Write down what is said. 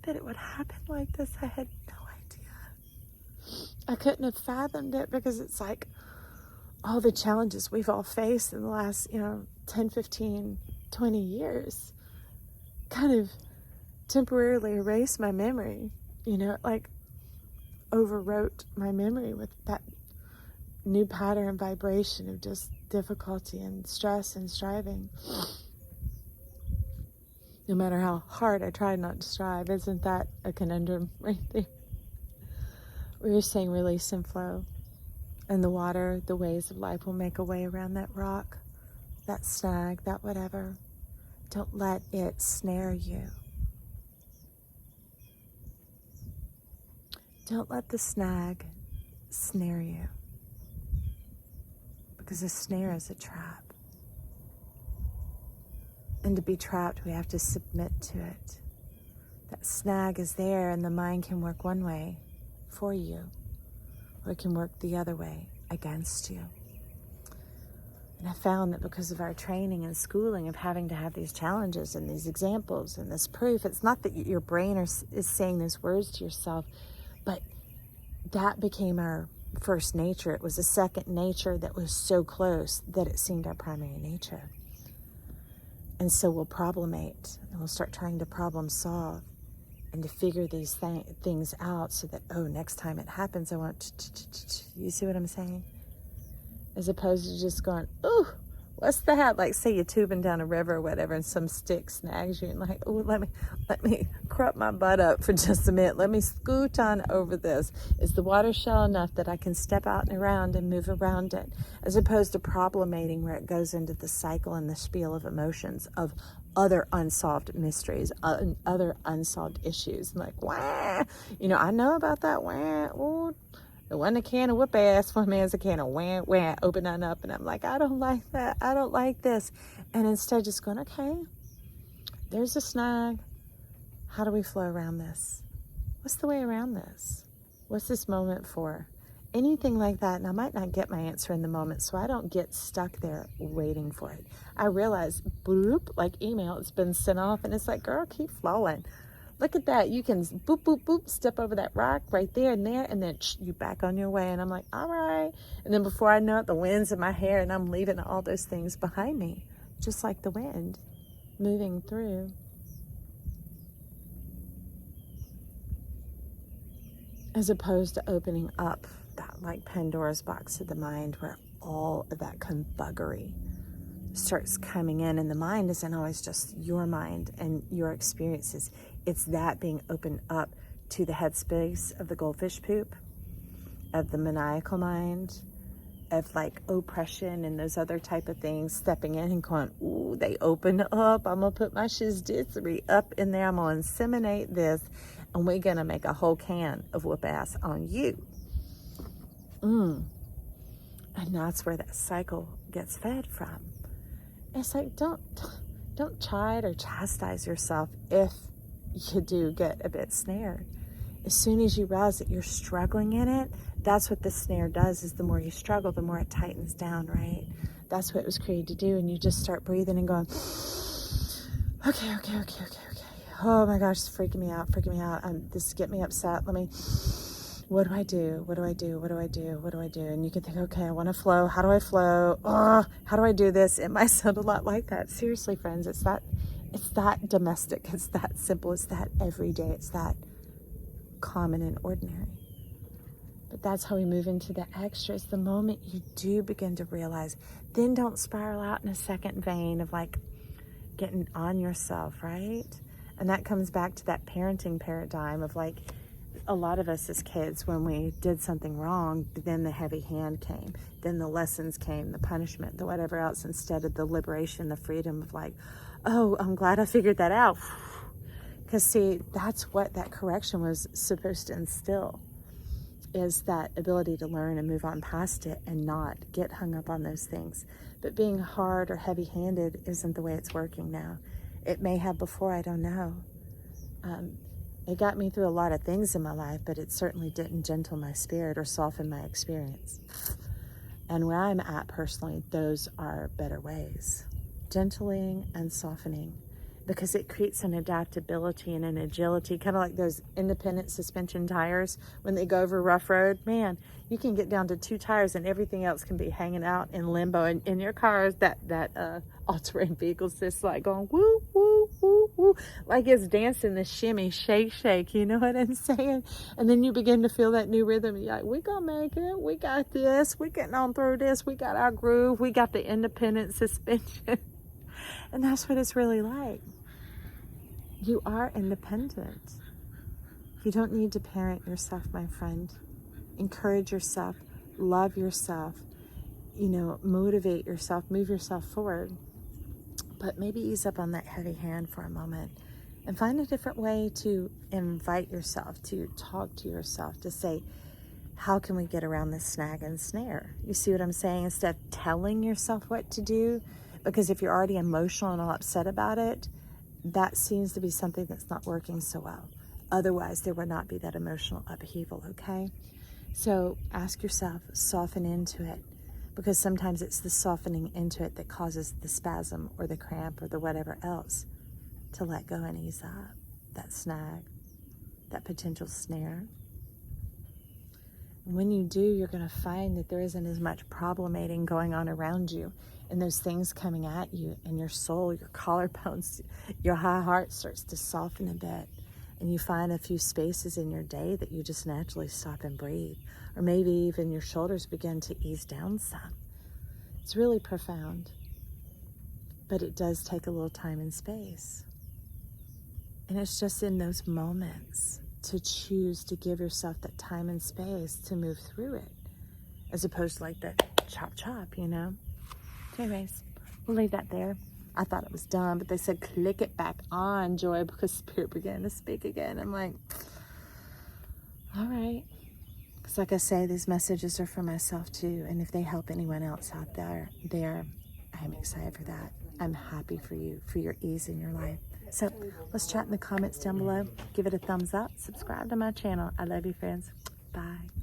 that it would happen like this. I had no idea. I couldn't have fathomed it because it's like all the challenges we've all faced in the last, 10, 15, 20 years kind of temporarily erased my memory. Like overwrote my memory with that new pattern and vibration of just difficulty and stress and striving. No matter how hard I tried not to strive, isn't that a conundrum right there? We were saying release and flow. And the water, the waves of life will make a way around that rock, that snag, that whatever. Don't let it snare you. Don't let the snag snare you. Because a snare is a trap. And to be trapped, we have to submit to it. That snag is there, and the mind can work one way for you, or it can work the other way against you. And I found that because of our training and schooling of having to have these challenges and these examples and this proof, it's not that your brain is saying those words to yourself, but that became our first nature. It was a second nature that was so close that it seemed our primary nature. And so we'll problemate, and we'll start trying to problem solve and to figure these things out so that, next time it happens, I want you see what I'm saying? As opposed to just going, ooh, what's that? Like, say you're tubing down a river or whatever, and some stick snags you, and like, oh, let me crop my butt up for just a minute. Let me scoot on over this. Is the water shallow enough that I can step out and around and move around it? As opposed to problemating, where it goes into the cycle and the spiel of emotions of other unsolved mysteries, other unsolved issues. I'm like, wah, I know about that. Wah, ooh. It wasn't a can of whoop ass for me, as a can of wah, wah, opening up. And I'm like, I don't like that. I don't like this. And instead just going, okay, there's a snag. How do we flow around this? What's the way around this? What's this moment for? Anything like that. And I might not get my answer in the moment, so I don't get stuck there waiting for it. I realize, bloop, like email, it's been sent off, and it's like, girl, keep flowing. Look at that. You can boop, boop, boop, step over that rock right there, and then you back on your way. And I'm like, all right. And then before I know it, the wind's in my hair, and I'm leaving all those things behind me, just like the wind moving through. As opposed to opening up that like Pandora's box of the mind, where all of that conbuggery starts coming in, and the mind isn't always just your mind and your experiences. It's that being opened up to the headspace of the goldfish poop, of the maniacal mind, of like oppression and those other type of things, stepping in and going, ooh, they opened up. I'm going to put my shizditsery up in there. I'm going to inseminate this, and we're going to make a whole can of whoop ass on you. And that's where that cycle gets fed from. It's like, don't chide or chastise yourself if you do get a bit snared. As soon as you realize that you're struggling in it, that's what the snare does, is the more you struggle, the more it tightens down, right? That's what it was created to do. And you just start breathing and going, okay. Oh my gosh, it's freaking me out. This is getting me upset. What do I do? And you can think, okay, I want to flow. How do I flow? How do I do this? It might sound a lot like that. Seriously, friends, it's that domestic. It's that simple. It's that everyday. It's that common and ordinary. But that's how we move into the extras. The moment you do begin to realize, then don't spiral out in a second vein of like getting on yourself, right? And that comes back to that parenting paradigm of like, a lot of us as kids, when we did something wrong, then the heavy hand came, then the lessons came, the punishment, the whatever else, instead of the liberation, the freedom of like, oh, I'm glad I figured that out. Because see, that's what that correction was supposed to instill, is that ability to learn and move on past it and not get hung up on those things. But being hard or heavy-handed isn't the way it's working now. It may have before, I don't know. It got me through a lot of things in my life, but it certainly didn't gentle my spirit or soften my experience. And where I'm at personally, those are better ways. Gentling and softening because it creates an adaptability and an agility, kind of like those independent suspension tires when they go over rough road. Man, you can get down to 2 tires and everything else can be hanging out in limbo. And in your cars, that all-terrain vehicle's just like going woo, woo, woo, woo, like it's dancing the shimmy, shake, shake, you know what I'm saying? And then you begin to feel that new rhythm. You're like, we gonna make it, we got this, we getting on through this, we got our groove, we got the independent suspension. And that's what it's really like. You are independent. You don't need to parent yourself, my friend. Encourage yourself, love yourself, motivate yourself, move yourself forward. But maybe ease up on that heavy hand for a moment and find a different way to invite yourself, to talk to yourself, to say, how can we get around this snag and snare? You see what I'm saying? Instead of telling yourself what to do, because if you're already emotional and all upset about it, that seems to be something that's not working so well. Otherwise, there would not be that emotional upheaval, okay? So ask yourself, soften into it, because sometimes it's the softening into it that causes the spasm or the cramp or the whatever else to let go and ease up that snag, that potential snare. And when you do, you're going to find that there isn't as much problemating going on around you, and those things coming at you, and your soul, your collarbones, your high heart starts to soften a bit, and you find a few spaces in your day that you just naturally stop and breathe, or maybe even your shoulders begin to ease down some. It's really profound, but it does take a little time and space. And it's just in those moments to choose to give yourself that time and space to move through it, as opposed to like that chop chop, you know? Anyways, we'll leave that there. I thought it was done, but they said click it back on, Joy, because Spirit began to speak again. I'm like, all right. Because like I say, these messages are for myself too, and if they help anyone else out there, I'm excited for that. I'm happy for you, for your ease in your life. So let's chat in the comments down below. Give it a thumbs up. Subscribe to my channel. I love you, friends. Bye.